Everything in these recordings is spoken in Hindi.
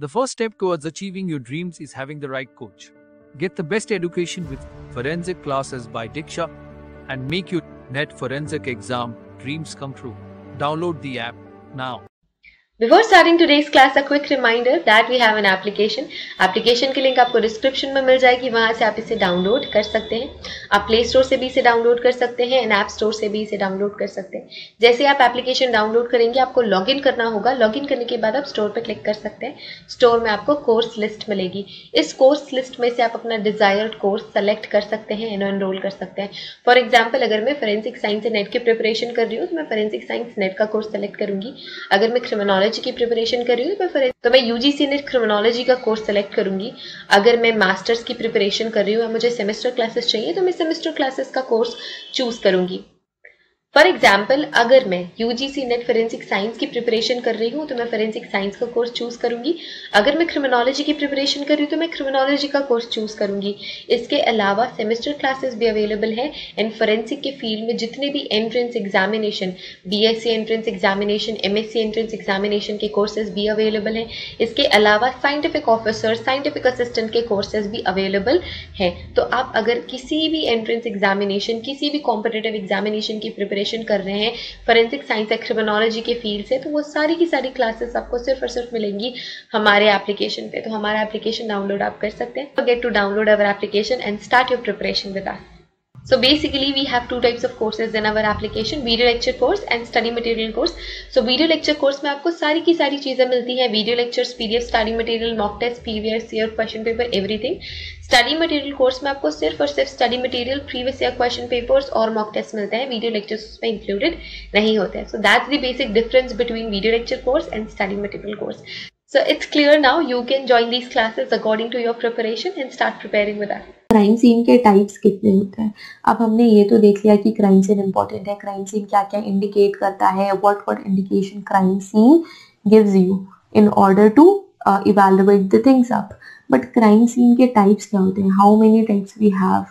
The first step towards achieving your dreams is having the right coach. Get the best education with forensic classes by Diksha and make your NET forensic exam dreams come true. Download the app now. Before starting today's class, a quick reminder that we have an application. Application की लिंक आपको डिस्क्रिप्शन में मिल जाएगी, वहां से आप इसे डाउनलोड कर सकते हैं. आप प्ले स्टोर से भी इसे डाउनलोड कर सकते हैं एंड ऐप स्टोर से भी इसे डाउनलोड कर सकते हैं. जैसे आप एप्लीकेशन डाउनलोड करेंगे आपको लॉगिन करना होगा. लॉगिन करने के बाद आप स्टोर पर क्लिक कर सकते हैं. स्टोर में आपको कोर्स लिस्ट मिलेगी. इस कोर्स लिस्ट में से आप अपना डिजायर्ड कोर्स सेलेक्ट कर सकते हैं एंड एनरोल कर सकते हैं. फॉर एग्जाम्पल, अगर मैं फोरेंसिक साइंस एंड नेट की प्रिपरेशन कर रही हूँ तो मैं फोरेंसिक साइंस नेट का कोर्स सेलेक्ट करूंगी. अगर मैं क्रिमिनोलॉजी की प्रिपरेशन कर रही हूँ तो मैं यूजीसी नेट क्रिमिनोलॉजी का कोर्स सेलेक्ट करूंगी. अगर मैं मास्टर्स की प्रिपरेशन कर रही हूँ और मुझे सेमेस्टर क्लासेस चाहिए तो मैं सेमेस्टर क्लासेस का कोर्स चूज करूंगी. फॉर एग्जाम्पल, अगर मैं यूजीसी नेट फोरेंसिक साइंस की प्रिपरेशन कर रही हूँ तो मैं फोरेंसिक साइंस का कोर्स चूज करूंगी. अगर मैं क्रिमिनोलॉजी की प्रिपरेशन कर रही हूँ तो मैं क्रिमिनोलॉजी का कोर्स चूज करूंगी. इसके अलावा सेमेस्टर क्लासेस भी अवेलेबल है एंड फोरेंसिक के फील्ड में जितने भी entrance examination, BSc entrance examination, MSc entrance examination के कोर्सेज भी अवेलेबल हैं. इसके अलावा साइंटिफिक ऑफिसर, साइंटिफिक असिस्टेंट के कोर्सेज भी अवेलेबल हैं. तो आप अगर किसी भी एंट्रेंस एग्जामिनेशन, किसी भी कॉम्पिटिटिव एग्जामिनेशन की प्रिपरेशन कर रहे हैं फोरेंसिक साइंस या क्रिमिनोलॉजी के फील्ड से, तो वो सारी की सारी क्लासेस आपको सिर्फ और सिर्फ मिलेंगी हमारे एप्लीकेशन पे. तो हमारा एप्लीकेशन डाउनलोड आप कर सकते हैं. Get to download our application and start your preparation with us. So basically we have two types of courses in our application, video lecture course and study material course. So video lecture course में आपको सारी की सारी चीजें मिलती हैं. Video lectures, PDF, study material, mock test, previous year question paper, everything. Study material course में आपको सिर्फ और सिर्फ study material, previous year question papers और मॉक टेस्ट मिलते हैं. वीडियो लेक्चर्स उसमें इंक्लूडेड नहीं होते हैं. So that's the basic difference between video lecture course and study material course. So it's clear now. You can join these classes according to your preparation and start preparing with us. Crime scene के टाइप्स कितने होते हैं. अब हमने ये तो देख लिया कि क्राइम सीन इंपॉर्टेंट है, क्राइम सीन क्या क्या इंडिकेट करता है, what indication crime scene gives you in order to evaluate the things up. But crime scene के टाइप्स क्या होते हैं, how many types we have.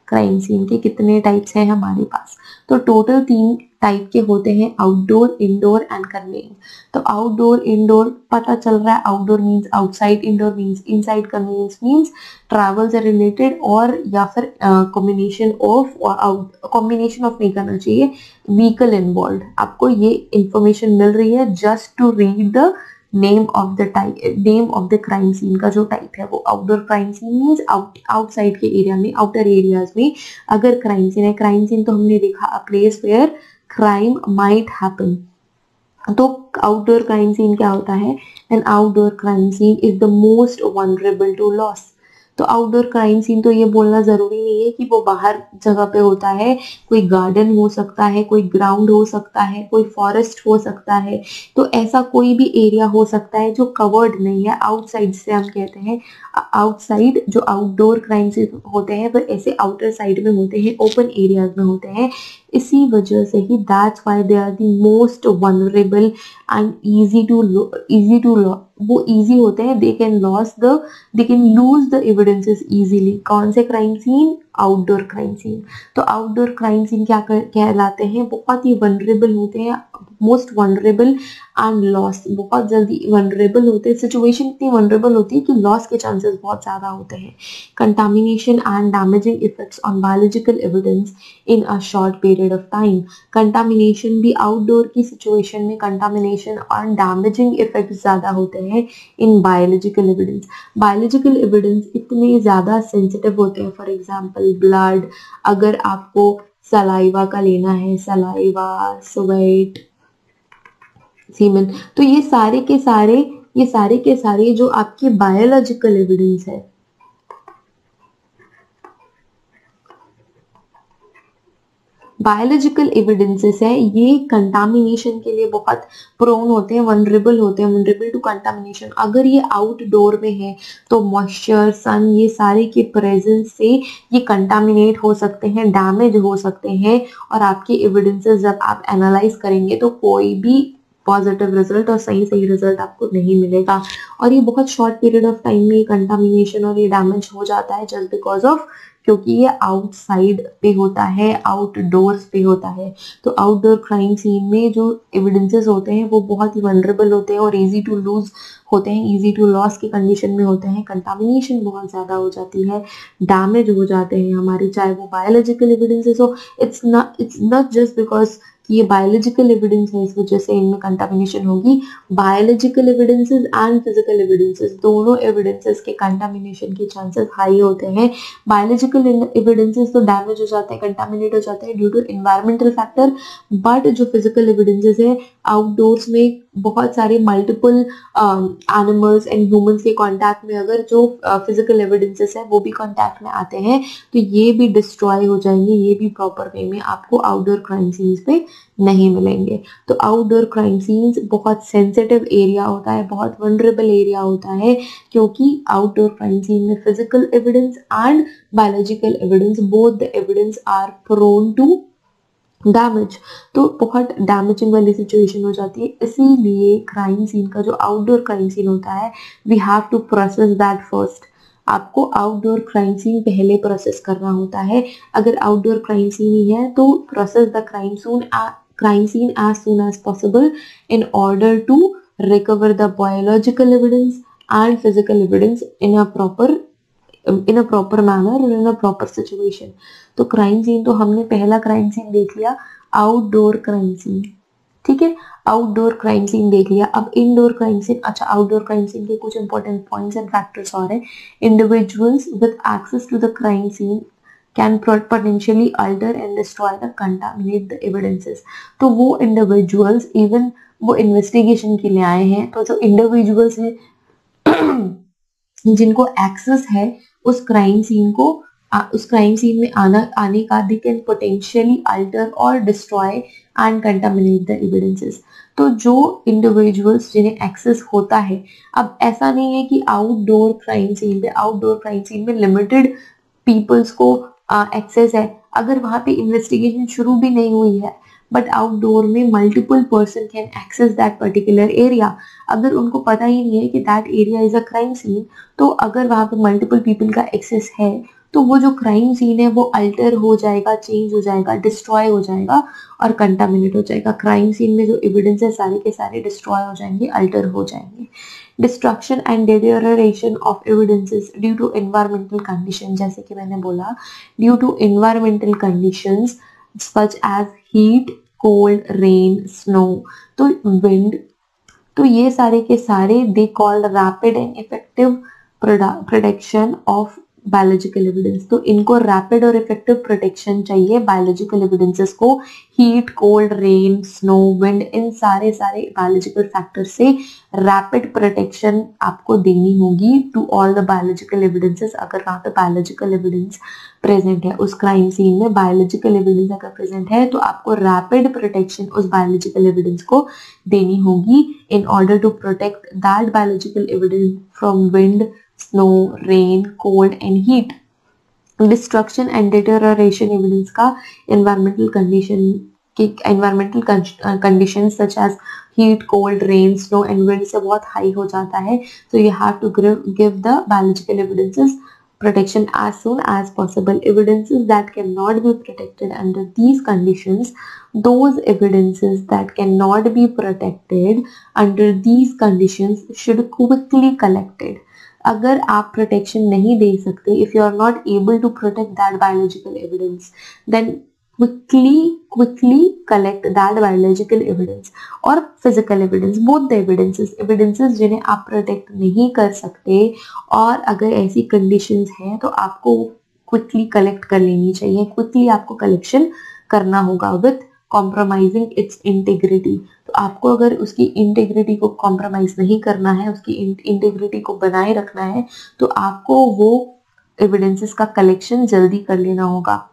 Crime scene के कितने टाइप्स हैं हमारे पास. तो टोटल 3 टाइप के होते हैं, आउटडोर, इंडोर एंड कन्वेइंग. तो आउटडोर, इंडोर पता चल रहा है. Outdoor means outside, indoor means inside, conveyance means travel से रिलेटेड और या फिर कॉम्बिनेशन ऑफ नहीं करना चाहिए, व्हीकल इन्वॉल्व. आपको ये इंफॉर्मेशन मिल रही है just to read the name of the crime scene का जो टाइप है वो. Outdoor crime scene means outside के एरिया में, आउटर एरियाज में अगर क्राइम सीन है. क्राइम सीन तो हमने देखा a place where crime might happen. तो आउटडोर क्राइम सीन क्या होता है, an outdoor crime scene is the most vulnerable to loss. तो आउटडोर क्राइम सीन तो ये बोलना जरूरी नहीं है कि वो बाहर जगह पे होता है. कोई गार्डन हो सकता है, कोई ग्राउंड हो सकता है, कोई फॉरेस्ट हो सकता है. तो ऐसा कोई भी एरिया हो सकता है जो कवर्ड नहीं है. आउटसाइड से हम कहते हैं आउटसाइड. जो आउटडोर क्राइम सीन होते हैं वो ऐसे आउटर साइड में होते हैं, ओपन एरियाज में होते हैं. इसी वजह से ही that's why they are the most vulnerable and easy to वो इजी होते हैं. They can lose the evidences easily. कौन से crime scene, outdoor crime scene. तो आउटडोर क्राइम सीन क्या कहलाते हैं, बहुत ही वनरेबल होते हैं, मोस्ट वनरेबल एंड लॉस. बहुत जल्दी वनरेबल होते हैं, सिचुएशन इतनी वनरेबल होती है कि लॉस के चांसेस बहुत ज्यादा होते हैं. Contamination and damaging effects on biological evidence in a short period of time. Contamination भी आउटडोर की सिचुएशन में कंटामिनेशन और डैमेजिंग इफेक्ट्स ज्यादा होते हैं in biological evidence. Biological evidence इतने ज्यादा सेंसिटिव होते हैं. फॉर एग्जाम्पल ब्लड, अगर आपको सलाइवा का लेना है, सलाइवा, स्वेट, सीमेन, तो ये सारे के सारे जो आपके बायोलॉजिकल एविडेंस है, बायोलॉजिकल एविडेंसेस है, ये कंटामिनेशन के लिए बहुत प्रोन होते हैं, वनरेबल टू कंटामिनेशन. अगर ये आउटडोर में है तो मॉइस्चर, सन, ये सारे के प्रेजेंस से ये कंटामिनेट हो सकते हैं, डैमेज हो सकते हैं. और आपके एविडेंसेस जब आप एनालाइज करेंगे तो कोई भी पॉजिटिव रिजल्ट और सही रिजल्ट आपको नहीं मिलेगा. और ये बहुत शॉर्ट पीरियड ऑफ टाइम में कंटामिनेशन और ये डैमेज हो जाता है जस्ट बिकॉज ऑफ, क्योंकि ये आउटसाइड पे होता है, आउटडोर्स पे होता है. तो आउटडोर क्राइम सीन में जो एविडेंसेस होते हैं वो बहुत ही वनरेबल होते हैं और इजी टू लूज होते हैं, इजी टू लॉस की कंडीशन में होते हैं, कंटामिनेशन बहुत ज्यादा हो जाती है, डैमेज हो जाते हैं हमारे, चाहे वो बायोलॉजिकल एविडेंसेस हो। इट्स नॉट जस्ट बिकॉज कि ये बायोलॉजिकल एविडेंस है इस वजह से इनमें कंटामिनेशन होगी। Biological evidences and physical evidences, दोनों एविडेंसेस के कंटामिनेशन के चांसेस हाई होते हैं। बायोलॉजिकल एविडेंसेस तो डैमेज हो जाते हैं, कंटामिनेट हो जाते हैं due to environmental factor, but जो फिजिकल एविडेंसेस है आउटडोर्स में बहुत सारे मल्टीपल एनिमल्स एंड ह्यूमंस के कांटेक्ट में अगर जो फिजिकल एविडेंसेस है वो भी कांटेक्ट में आते हैं तो ये भी डिस्ट्रॉय हो जाएंगे, ये भी प्रॉपर वे में आपको आउटडोर क्राइम सीन्स पे नहीं मिलेंगे। तो आउटडोर क्राइम सीन्स बहुत सेंसिटिव एरिया होता है, बहुत वनरेबल एरिया होता है, क्योंकि आउटडोर क्राइम सीन में physical evidence and biological evidence, both the evidence are prone to damage, तो बहुत डैमेजिंग वाली सिचुएशन हो जाती है। इसीलिए क्राइम सीन का जो आउटडोर क्राइम सीन होता है, we have to process that first. आपको आउटडोर क्राइम सीन पहले प्रोसेस करना होता है। अगर आउटडोर क्राइम सीन ही है तो process the crime scene as soon as possible in order to recover the biological evidence and physical evidence in a proper manner और in a proper situation। तो क्राइम सीन तो हमने पहला क्राइम सीन देख लिया, आउटडोर क्राइम सीन, ठीक है, आउटडोर क्राइम सीन देख लिया। अब इनडोर क्राइम सीन, अच्छा आउटडोर क्राइम सीन के कुछ इंपॉर्टेंट पॉइंट्स एंड फैक्टर्स और है। Individuals with access to the crime scene can potentially alter and destroy the contaminate the evidences। तो वो individuals even वो इन्वेस्टिगेशन के लिए आए हैं, तो जो इंडिविजुअल्स हैं जिनको एक्सेस है उस क्राइम सीन में आने का, दे कैन पोटेंशियली अल्टर और destroy and contaminate the evidences. तो जो इंडिविजुअल्स जिन्हें एक्सेस होता है, अब ऐसा नहीं है कि आउटडोर क्राइम सीन में लिमिटेड पीपल्स को एक्सेस है, अगर वहां पे इन्वेस्टिगेशन शुरू भी नहीं हुई है बट आउटडोर में multiple person can access that particular area. अगर उनको पता ही नहीं है कि that area is a crime scene, तो अगर वहां पे मल्टीपल पीपल का एक्सेस है तो वो जो क्राइम सीन है वो अल्टर हो जाएगा, चेंज हो जाएगा, डिस्ट्रॉय हो जाएगा और कंटामिनेट हो जाएगा। क्राइम सीन में जो एविडेंस है सारे के सारे डिस्ट्रॉय हो जाएंगे, अल्टर हो जाएंगे। Destruction and deterioration of evidences due to environmental condition, जैसे कि मैंने बोला, due to environmental conditions such as heat, cold, rain, snow, तो wind, तो ये सारे के सारे they called rapid and effective protection of biological evidence. तो इनको रैपिड और इफेक्टिव प्रोटेक्शन चाहिए बायोलॉजिकल एविडेंसेस को। Heat, cold, rain, snow, wind, इन सारे बायोलॉजिकल फैक्टर से रैपिड प्रोटेक्शन आपको देनी होगी to all the biological evidences. अगर वहां पे बायोलॉजिकल एविडेंस प्रेजेंट है, उस क्राइम सीन में बायोलॉजिकल एविडेंस अगर प्रेजेंट है तो आपको रैपिड प्रोटेक्शन उस बायोलॉजिकल एविडेंस को देनी होगी in order to protect that biological evidence from wind, snow, rain, cold and heat। Destruction and deterioration evidence का environmental conditions such as heat, cold, rain, snow and wind से बहुत high हो जाता है। So you have to give the biological evidences protection as soon as possible। Evidences that cannot be protected under these conditions, those evidences that cannot be protected under these conditions should quickly collected। अगर आप प्रोटेक्शन नहीं दे सकते, if you are not able to protect that biological evidence, then quickly collect that biological evidence और physical evidence, both the evidences जिन्हें आप प्रोटेक्ट नहीं कर सकते और अगर ऐसी कंडीशंस हैं तो आपको क्विकली कलेक्ट कर लेनी चाहिए। क्विकली आपको कलेक्शन करना होगा विथ कॉम्प्रोमाइजिंग इट्स इंटीग्रिटी। तो आपको अगर उसकी इंटीग्रिटी को कॉम्प्रोमाइज नहीं करना है, उसकी इंटीग्रिटी को बनाए रखना है, तो आपको वो एविडेंसेस का कलेक्शन जल्दी कर लेना होगा।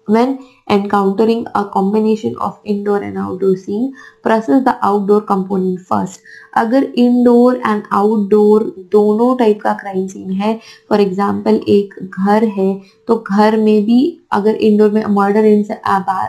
When encountering a combination of indoor and outdoor scene, process the outdoor component first। अगर indoor and outdoor दोनों टाइप का क्राइम सीन है, फॉर एग्जाम्पल एक घर है तो घर में भी अगर इंडोर में मर्डर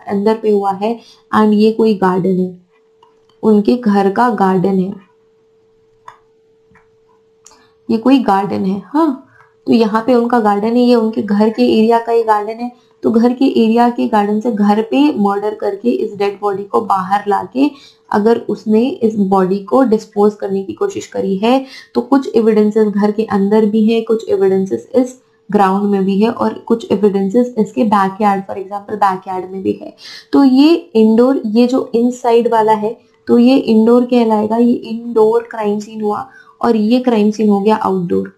अंदर पे हुआ है एंड ये कोई गार्डन है, उनके घर का गार्डन है, ये कोई गार्डन है, हाँ, तो यहाँ पे उनका गार्डन है, ये उनके घर के एरिया का ही गार्डन है, तो घर के एरिया के गार्डन से घर पे मर्डर करके इस डेड बॉडी को बाहर लाके अगर उसने इस बॉडी को डिस्पोज करने की कोशिश करी है, तो कुछ एविडेंसेस घर के अंदर भी है, कुछ एविडेंसेस इस ग्राउंड में भी है, और कुछ एविडेंसेस इसके बैकयार्ड, फॉर एग्जांपल बैकयार्ड में भी है। तो ये इंडोर, ये जो इनसाइड वाला है तो ये इंडोर कहलाएगा, ये इंडोर क्राइम सीन हुआ, और ये क्राइम सीन हो गया आउटडोर।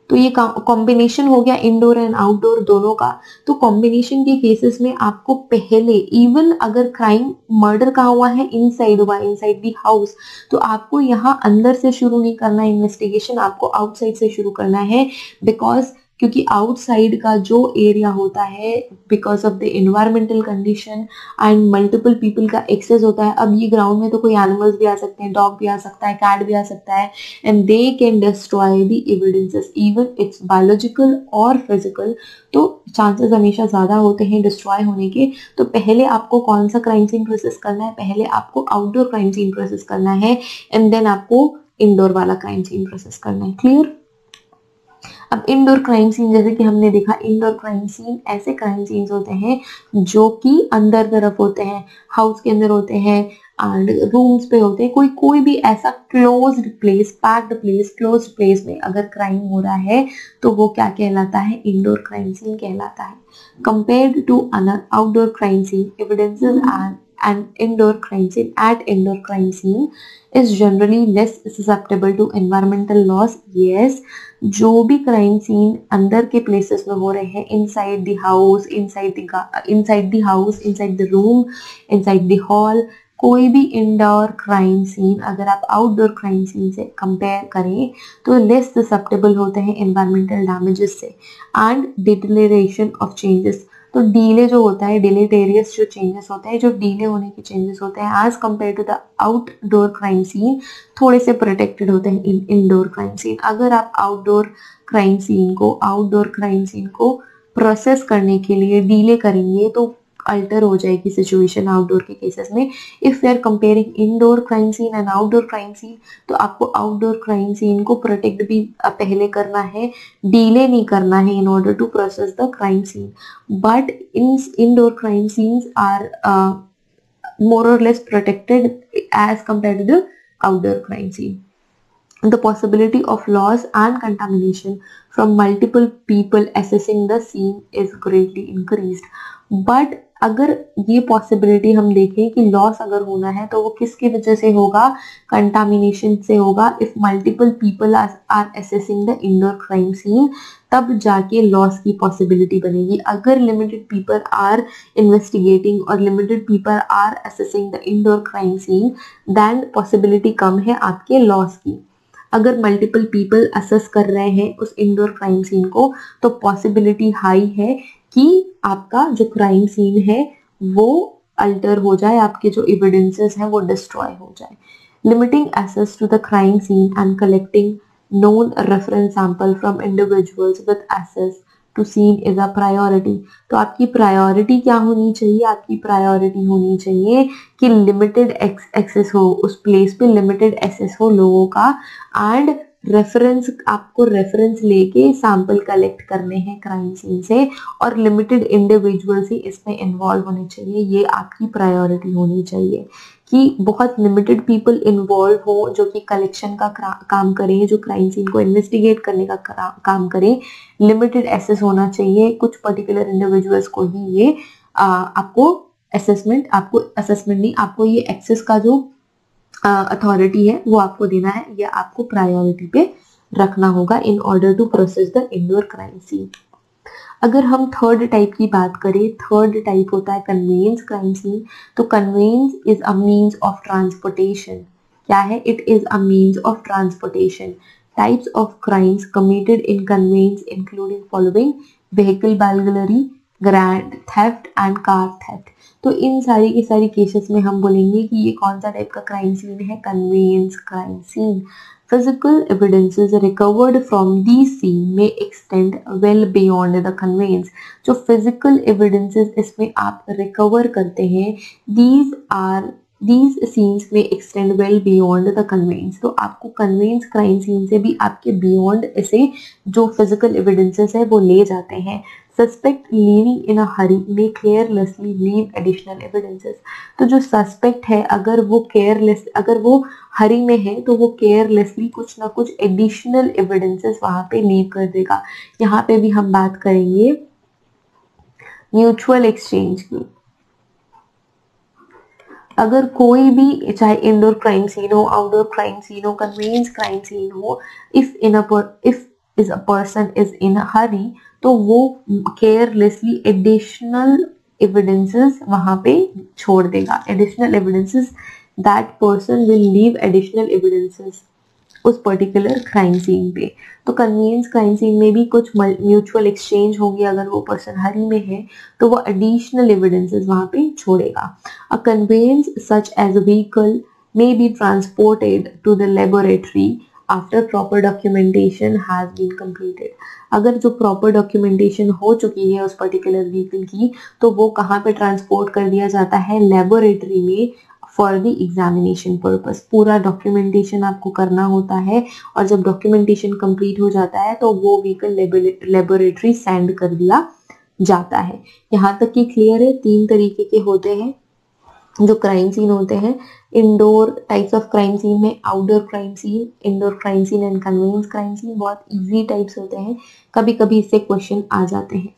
तो ये कॉम्बिनेशन हो गया इंडोर एंड आउटडोर दोनों का। तो कॉम्बिनेशन के केसेस में आपको पहले, इवन अगर क्राइम मर्डर कहाँ हुआ है, इनसाइड हुआ, इनसाइड दी हाउस, तो आपको यहाँ अंदर से शुरू नहीं करना इन्वेस्टिगेशन, आपको आउटसाइड से शुरू करना है। बिकॉज क्योंकि आउटसाइड का जो एरिया होता है, because of the environmental condition and multiple people का एक्सेस होता है। अब ये ग्राउंड में तो कोई एनिमल्स भी आ सकते हैं, डॉग भी आ सकता है, कैट भी आ सकता है, and they can destroy the evidences, even it's biological और फिजिकल। तो चांसेस हमेशा ज्यादा होते हैं डिस्ट्रॉय होने के। तो पहले आपको कौन सा क्राइम सीन प्रोसेस करना है, पहले आपको आउटडोर क्राइम सीन प्रोसेस करना है, एंड देन आपको इंडोर वाला क्राइम सीन प्रोसेस करना है। क्लियर? अब इंडोर क्राइम सीन, जैसे कि हमने देखा, इंडोर क्राइम सीन ऐसे क्राइम सीन्स होते हैं जो कि अंदर तरफ होते हैं, हाउस के अंदर होते हैं, एंड रूम्स पे होते हैं, कोई भी ऐसा closed place, packed place, closed place में अगर क्राइम हो रहा है तो वो क्या कहलाता है, इंडोर क्राइम सीन कहलाता है। Compared to another outdoor crime scene, evidences and indoor crime scene at indoor crime scene is generally less susceptible to environmental loss. Yes, जो भी क्राइम सीन अंदर के प्लेसेस में हो रहे हैं, inside the house, inside the house, inside the room, inside the hall, कोई भी इंडोर क्राइम सीन अगर आप आउटडोर क्राइम सीन से कंपेयर करें तो लेस ससेप्टेबल होते हैं एनवायरमेंटल डैमेजेस से एंड डिटेरियोरेशन ऑफ चेंजेस। तो डीले जो होता है, डिलेटेरियस जो चेंजेस होते हैं, जो डीले होने के चेंजेस होते हैं as compare to the outdoor crime scene, थोड़े से प्रोटेक्टेड होते हैं इन इंडोर क्राइम सीन। अगर आप आउटडोर क्राइम सीन को प्रोसेस करने के लिए डीले करेंगे तो अल्टर हो जाएगी सिचुएशन आउटडोर के केसेस में। If we are comparing indoor crime scene and outdoor crime scene, तो आपको आउटडोर क्राइम सीन को प्रोटेक्ट भी पहले करना है, डीले नहीं करना है in order to process the crime scene. But in indoor crime scenes are more or less protected as compared to the outdoor crime scene. The possibility of loss and contamination from multiple people accessing the scene is greatly increased. But अगर ये पॉसिबिलिटी हम देखें कि लॉस अगर होना है तो वो किसकी वजह से होगा, कंटामिनेशन से होगा। If multiple people are assessing the indoor crime scene, तब जाके लॉस की पॉसिबिलिटी बनेगी। अगर लिमिटेड पीपल आर इन्वेस्टिगेटिंग और limited people are assessing the indoor crime scene, then possibility कम है आपके लॉस की। अगर मल्टीपल पीपल असेस कर रहे हैं उस इंडोर क्राइम सीन को तो पॉसिबिलिटी हाई है कि आपका जो क्राइम सीन है वो अल्टर हो जाए, आपके जो एविडेंसेस हैं वो डिस्ट्रॉय हो जाए। Limiting access to the crime scene and collecting known reference sample from individuals with access to scene is a priority। तो आपकी प्रायोरिटी क्या होनी चाहिए, आपकी प्रायोरिटी होनी चाहिए कि लिमिटेड एक्सेस हो उस प्लेस पे, लिमिटेड एक्सेस हो लोगों का, एंड रेफरेंस, आपको रेफरेंस लेके सैंपल कलेक्ट करने हैं क्राइम सीन से, और लिमिटेड इंडिविजुअल्स ही इसमें इन्वॉल्व होने चाहिए। ये आपकी प्रायोरिटी होनी चाहिए कि बहुत लिमिटेड पीपल इन्वॉल्व हो जो कि कलेक्शन का काम करें, जो क्राइम सीन को इन्वेस्टिगेट करने का काम करें। लिमिटेड एसेस होना चाहिए, कुछ पर्टिकुलर इंडिविजुअल्स को ही ये आपको असेसमेंट नहीं, आपको ये एक्सेस का जो अथॉरिटी है वो आपको देना है, या आपको प्रायोरिटी पे रखना होगा in order to process the indoor crime scene. अगर हम थर्ड टाइप की बात करें, थर्ड टाइप होता है कन्वेंस क्राइम सीन। तो conveyance is a means of transportation. क्या है? It is a means of transportation. Types of crimes committed in conveyance including following: vehicle burglary, grand theft and car theft. तो इन सारी की सारी केसेस में हम बोलेंगे कि ये कौन सा टाइप का क्राइम सीन है, conveyance crime scene. Physical evidences recovered from these scene may extend well beyond the conveyance। जो physical evidences इसमें आप recover करते हैं, these are These scenes may extend well beyond the conveyance. तो आपको कन्वेंस क्राइम सीन से भी आपके बियॉन्ड ऐसे जो फिजिकल एविडेंसेस है वो ले जाते हैं. Suspect leaving in a Hari may carelessly leave additional evidences. तो जो सस्पेक्ट है अगर वो हरी में है तो वो केयरलेसली कुछ ना कुछ एडिशनल एविडेंसेस वहां पे लीव कर देगा. यहाँ पे भी हम बात करेंगे म्यूचुअल एक्सचेंज की. अगर कोई भी चाहे इंडोर क्राइम सीन हो, आउटडोर क्राइम सीन हो, कन्वेंस क्राइम सीन हो, if a person is in a hurry तो वो केयरलेसली एडिशनल एविडेंसेस वहां पे छोड़ देगा. Additional evidences, that person will leave additional evidences उस पर्टिकुलर क्राइम सीन पे. तो कन्वीनियंस क्राइम सीन में भी कुछ म्यूचुअल एक्सचेंज होंगे. अगर वो पर्सन हरी में है तो वो एडिशनल एविडेंसेस वहां पे छोड़ेगा. A conveyance such as a vehicle may be transported to the laboratory after proper documentation has been completed. अगर जो प्रॉपर डॉक्यूमेंटेशन हो चुकी है उस पर्टिकुलर व्हीकल की तो वो कहाँ पे ट्रांसपोर्ट कर दिया जाता है? लेबोरेटरी में फॉर द एग्जामिनेशन पर्पस. पूरा डॉक्यूमेंटेशन आपको करना होता है और जब डॉक्यूमेंटेशन कंप्लीट हो जाता है तो वो व्हीकल लेबोरेटरी सेंड कर दिया जाता है. यहाँ तक कि क्लियर है? 3 तरीके के होते हैं जो क्राइम सीन होते हैं. Indoor types of crime scene में outdoor crime scene, indoor crime scene and conveyance crime scene बहुत इजी टाइप्स होते हैं. कभी कभी इससे क्वेश्चन आ जाते हैं.